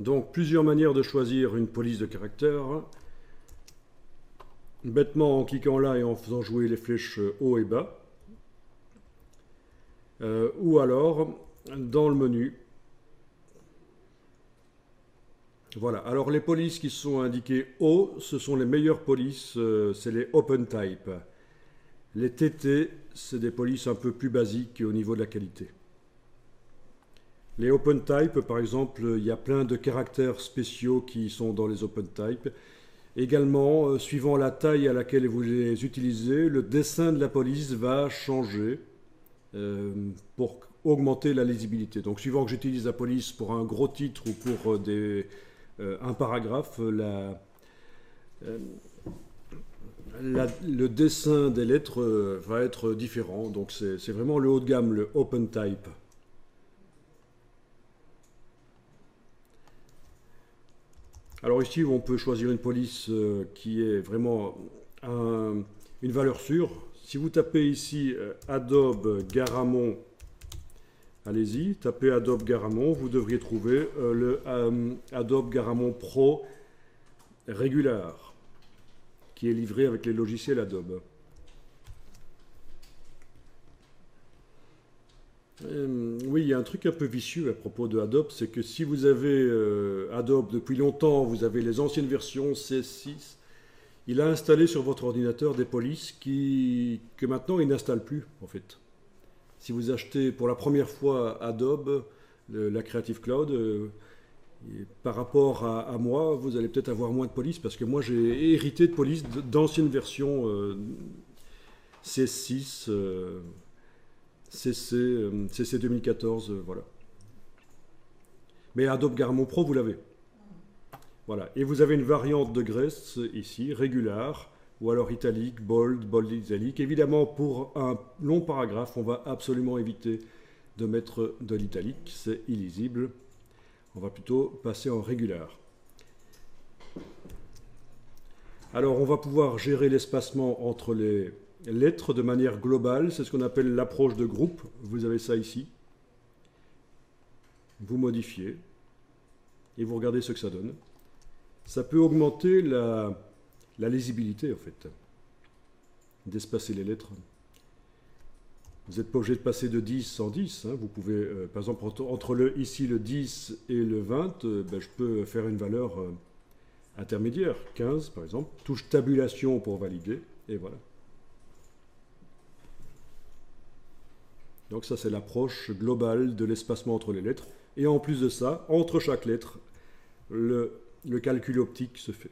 Donc, plusieurs manières de choisir une police de caractère. Bêtement en cliquant là et en faisant jouer les flèches haut et bas. Ou alors, dans le menu. Voilà. Alors, les polices qui sont indiquées haut, ce sont les meilleures polices, c'est les Open Type. Les TT, c'est des polices un peu plus basiques au niveau de la qualité. Les OpenType, par exemple, il y a plein de caractères spéciaux qui sont dans les OpenType. Également, suivant la taille à laquelle vous les utilisez, le dessin de la police va changer pour augmenter la lisibilité. Donc, suivant que j'utilise la police pour un gros titre ou pour un paragraphe, le dessin des lettres va être différent. Donc, c'est vraiment le haut de gamme, le OpenType. Alors ici, on peut choisir une police qui est vraiment une valeur sûre. Si vous tapez ici Adobe Garamond, allez-y, tapez Adobe Garamond, vous devriez trouver le Adobe Garamond Pro Regular, qui est livré avec les logiciels Adobe. Oui, il y a un truc un peu vicieux à propos de Adobe, c'est que si vous avez Adobe depuis longtemps, vous avez les anciennes versions CS6, il a installé sur votre ordinateur des polices que maintenant il n'installe plus en fait. Si vous achetez pour la première fois Adobe, la Creative Cloud, par rapport à moi, vous allez peut-être avoir moins de polices parce que moi j'ai hérité de polices d'anciennes versions CS6. CC 2014, voilà. Mais Adobe Garamond Pro, vous l'avez. Voilà. Et vous avez une variante de graisse ici, régular, ou alors italique, bold, bold italique. Évidemment, pour un long paragraphe, on va absolument éviter de mettre de l'italique, c'est illisible. On va plutôt passer en régular. Alors, on va pouvoir gérer l'espacement entre les lettres de manière globale, c'est ce qu'on appelle l'approche de groupe. Vous avez ça ici. Vous modifiez et vous regardez ce que ça donne. Ça peut augmenter la lisibilité en fait, d'espacer les lettres. Vous n'êtes pas obligé de passer de 10 en 10. Hein. Vous pouvez, par exemple, entre ici le 10 et le 20, je peux faire une valeur intermédiaire, 15 par exemple. Touche tabulation pour valider et voilà. Donc ça, c'est l'approche globale de l'espacement entre les lettres. Et en plus de ça, entre chaque lettre, le calcul optique se fait.